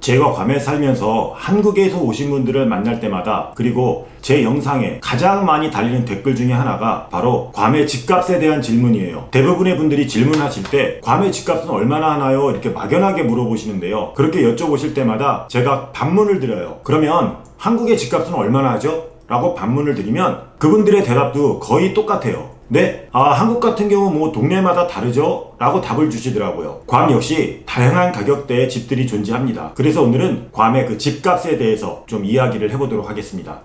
제가 괌에 살면서 한국에서 오신 분들을 만날 때마다, 그리고 제 영상에 가장 많이 달리는 댓글 중에 하나가 바로 괌의 집값에 대한 질문이에요. 대부분의 분들이 질문하실 때 괌의 집값은 얼마나 하나요? 이렇게 막연하게 물어보시는데요. 그렇게 여쭤보실 때마다 제가 반문을 드려요. 그러면 한국의 집값은 얼마나 하죠? 라고 반문을 드리면 그분들의 대답도 거의 똑같아요. 네? 한국 같은 경우 뭐 동네마다 다르죠? 라고 답을 주시더라고요. 괌 역시 다양한 가격대의 집들이 존재합니다. 그래서 오늘은 괌의 그 집값에 대해서 좀 이야기를 해보도록 하겠습니다.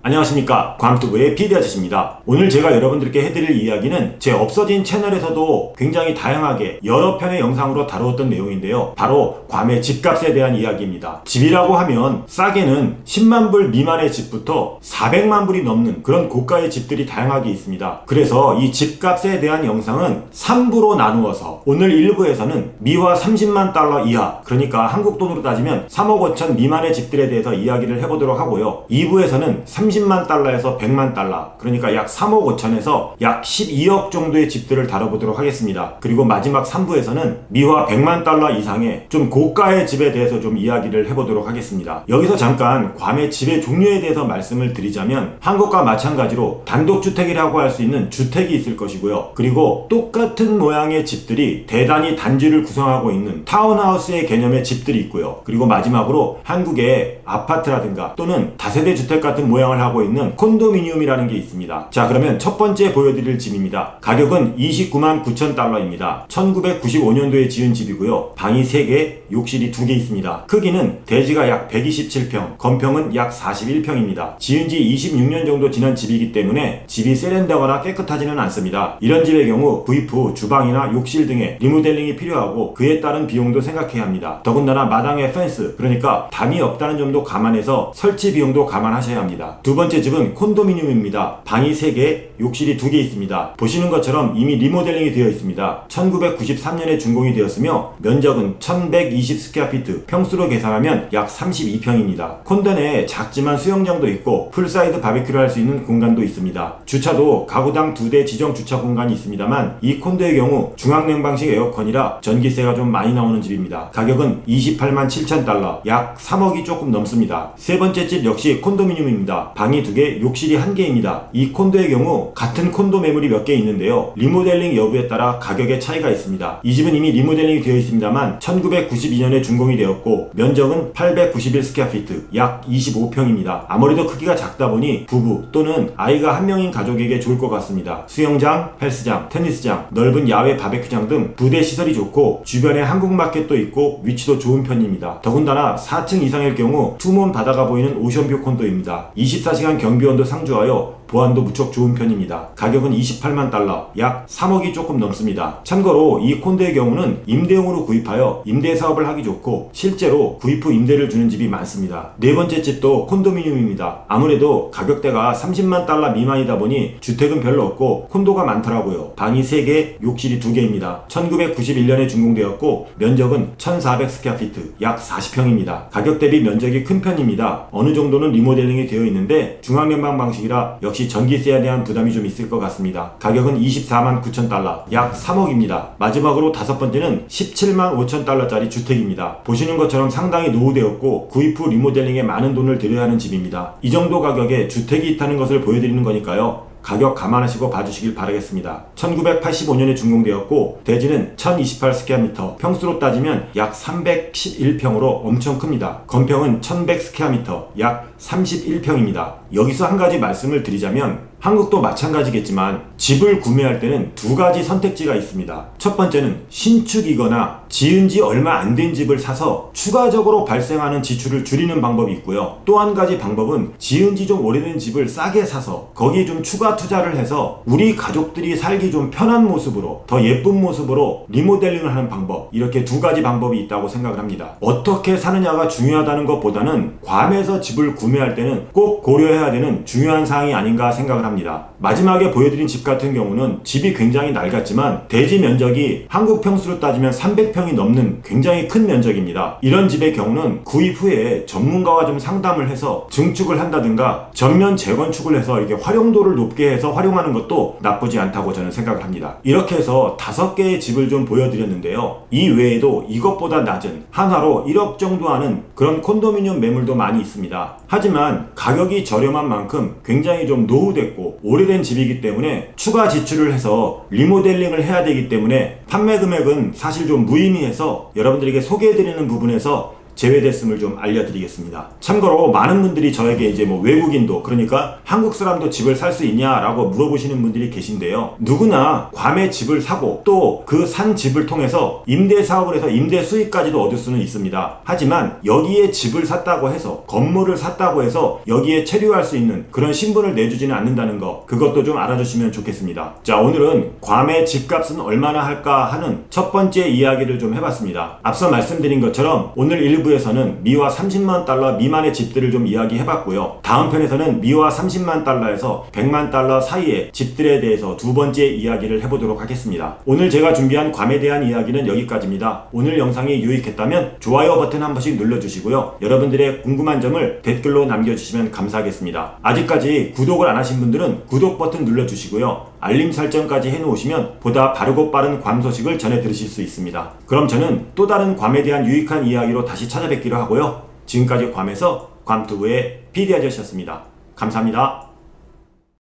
안녕하십니까, 괌투브의 PD아저씨입니다. 오늘 제가 여러분들께 해드릴 이야기는 제 없어진 채널에서도 굉장히 다양하게 여러 편의 영상으로 다루었던 내용인데요. 바로 괌의 집값에 대한 이야기입니다. 집이라고 하면 싸게는 10만 불 미만의 집부터 400만 불이 넘는 그런 고가의 집들이 다양하게 있습니다. 그래서 이 집값에 대한 영상은 3부로 나누어서 오늘 1부에서는 미화 30만 달러 이하, 그러니까 한국 돈으로 따지면 3억 5천 미만의 집들에 대해서 이야기를 해보도록 하고요. 2부에서는 30만 달러에서 100만 달러, 그러니까 약 3억 5천에서 약 12억 정도의 집들을 다뤄보도록 하겠습니다. 그리고 마지막 3부에서는 미화 100만 달러 이상의 좀 고가의 집에 대해서 좀 이야기를 해보도록 하겠습니다. 여기서 잠깐 괌의 집의 종류에 대해서 말씀을 드리자면 한국과 마찬가지로 단독주택이라고 할 수 있는 주택이 있을 것이고요. 그리고 똑같은 모양의 집들이 대단히 단지를 구성하고 있는 타운하우스의 개념의 집들이 있고요. 그리고 마지막으로 한국의 아파트라든가 또는 다세대 주택 같은 모양을 하고 있는 콘도미니움이라는 게 있습니다. 자, 그러면 첫 번째 보여드릴 집입니다. 가격은 29만 9천 달러입니다. 1995년도에 지은 집이고요. 방이 3개, 욕실이 2개 있습니다. 크기는 대지가 약 127평, 건평은 약 41평입니다. 지은 지 26년 정도 지난 집이기 때문에 집이 세련되거나 깨끗하지는 않습니다. 이런 집의 경우 구입 후 주방이나 욕실 등의 리모델링이 필요하고 그에 따른 비용도 생각해야 합니다. 더군다나 마당에 펜스, 그러니까 담이 없다는 점도 감안해서 설치 비용도 감안하셔야 합니다. 두 번째 집은 콘도미니움입니다. 방이 3개, 욕실이 2개 있습니다. 보시는 것처럼 이미 리모델링이 되어 있습니다. 1993년에 준공이 되었으며 면적은 1120 스퀘어피트, 평수로 계산하면 약 32평입니다. 콘도 내에 작지만 수영장도 있고 풀사이드 바베큐를 할 수 있는 공간도 있습니다. 주차도 가구당 2대 지정 주차 공간이 있습니다만 이 콘도의 경우 중앙냉방식 에어컨이라 전기세가 좀 많이 나오는 집입니다. 가격은 28만 7천 달러, 약 3억이 조금 넘습니다. 세 번째 집 역시 콘도미니움입니다. 방이 2개, 욕실이 1개입니다. 이 콘도의 경우 같은 콘도 매물이 몇 개 있는데요. 리모델링 여부에 따라 가격의 차이가 있습니다. 이 집은 이미 리모델링이 되어 있습니다만 1992년에 준공이 되었고 면적은 891 스퀘어피트, 약 25평입니다. 아무래도 크기가 작다 보니 부부 또는 아이가 한 명인 가족에게 좋을 것 같습니다. 수영장, 헬스장, 테니스장, 넓은 야외 바베큐장 등 부대 시설이 좋고 주변에 한국마켓도 있고 위치도 좋은 편입니다. 더군다나 4층 이상일 경우 투문 바다가 보이는 오션뷰 콘도입니다. 24시간 경비원도 상주하여 보안도 무척 좋은 편입니다. 가격은 28만 달러, 약 3억이 조금 넘습니다. 참고로 이 콘도의 경우는 임대용으로 구입하여 임대 사업을 하기 좋고 실제로 구입 후 임대를 주는 집이 많습니다. 네 번째 집도 콘도미니움입니다. 아무래도 가격대가 30만 달러 미만이다 보니 주택은 별로 없고 콘도가 많더라고요. 방이 3개, 욕실이 2개입니다. 1991년에 준공되었고 면적은 1400 스퀘어피트, 약 40평입니다. 가격 대비 면적이 큰 편입니다. 어느 정도는 리모델링이 되어 있는데 중앙냉방 방식이라 역시 전기세에 대한 부담이 좀 있을 것 같습니다. 가격은 24만 9천 달러, 약 3억입니다. 마지막으로 다섯 번째는 17만 5천 달러짜리 주택입니다. 보시는 것처럼 상당히 노후되었고 구입 후 리모델링에 많은 돈을 들여야 하는 집입니다. 이 정도 가격에 주택이 있다는 것을 보여드리는 거니까요. 가격 감안하시고 봐주시길 바라겠습니다. 1985년에 준공되었고 대지는 1028 스퀘어미터, 평수로 따지면 약 311평으로 엄청 큽니다. 건평은 1100 스퀘어미터, 약 31평입니다. 여기서 한 가지 말씀을 드리자면 한국도 마찬가지겠지만 집을 구매할 때는 두 가지 선택지가 있습니다. 첫 번째는 신축이거나 지은 지 얼마 안 된 집을 사서 추가적으로 발생하는 지출을 줄이는 방법이 있고요. 또 한 가지 방법은 지은 지 좀 오래된 집을 싸게 사서 거기에 좀 추가 투자를 해서 우리 가족들이 살기 좀 편한 모습으로, 더 예쁜 모습으로 리모델링을 하는 방법, 이렇게 두 가지 방법이 있다고 생각을 합니다. 어떻게 사느냐가 중요하다는 것보다는 괌에서 집을 구매할 때는 꼭 고려해야 해야 되는 중요한 사항이 아닌가 생각을 합니다. 마지막에 보여드린 집 같은 경우는 집이 굉장히 낡았지만 대지 면적이 한국 평수로 따지면 300평이 넘는 굉장히 큰 면적입니다. 이런 집의 경우는 구입 후에 전문가와 좀 상담을 해서 증축을 한다든가 전면 재건축을 해서 이렇게 활용도를 높게 해서 활용하는 것도 나쁘지 않다고 저는 생각을 합니다. 이렇게 해서 5개의 집을 좀 보여드렸는데요. 이 외에도 이것보다 낮은 한화로 1억 정도 하는 그런 콘도미니엄 매물도 많이 있습니다. 하지만 가격이 저렴한 만큼 굉장히 좀 노후됐고 오래된 집이기 때문에 추가 지출을 해서 리모델링을 해야 되기 때문에 판매 금액은 사실 좀 무의미해서 여러분들에게 소개해드리는 부분에서 제외됐음을 좀 알려드리겠습니다. 참고로 많은 분들이 저에게 이제 외국인도, 그러니까 한국 사람도 집을 살 수 있냐라고 물어보시는 분들이 계신데요. 누구나 괌에 집을 사고 또 그 산 집을 통해서 임대 사업을 해서 임대 수익까지도 얻을 수는 있습니다. 하지만 여기에 집을 샀다고 해서, 건물을 샀다고 해서 여기에 체류할 수 있는 그런 신분을 내주지는 않는다는 거, 그것도 좀 알아주시면 좋겠습니다. 자, 오늘은 괌의 집값은 얼마나 할까 하는 첫 번째 이야기를 좀 해봤습니다. 앞서 말씀드린 것처럼 오늘 일부에서는 미화 30만 달러 미만의 집들을 좀 이야기해봤고요. 다음 편에서는 미화 30만 달러에서 100만 달러 사이의 집들에 대해서 두 번째 이야기를 해보도록 하겠습니다. 오늘 제가 준비한 괌에 대한 이야기는 여기까지입니다. 오늘 영상이 유익했다면 좋아요 버튼 한 번씩 눌러주시고요. 여러분들의 궁금한 점을 댓글로 남겨주시면 감사하겠습니다. 아직까지 구독을 안 하신 분들은 구독 버튼 눌러주시고요. 알림 설정까지 해놓으시면 보다 바르고 빠른 괌 소식을 전해 들으실 수 있습니다. 그럼 저는 또 다른 괌에 대한 유익한 이야기로 다시 찾아뵙기로 하고요. 지금까지 괌에서 괌투브의 PD 아저씨였습니다. 감사합니다.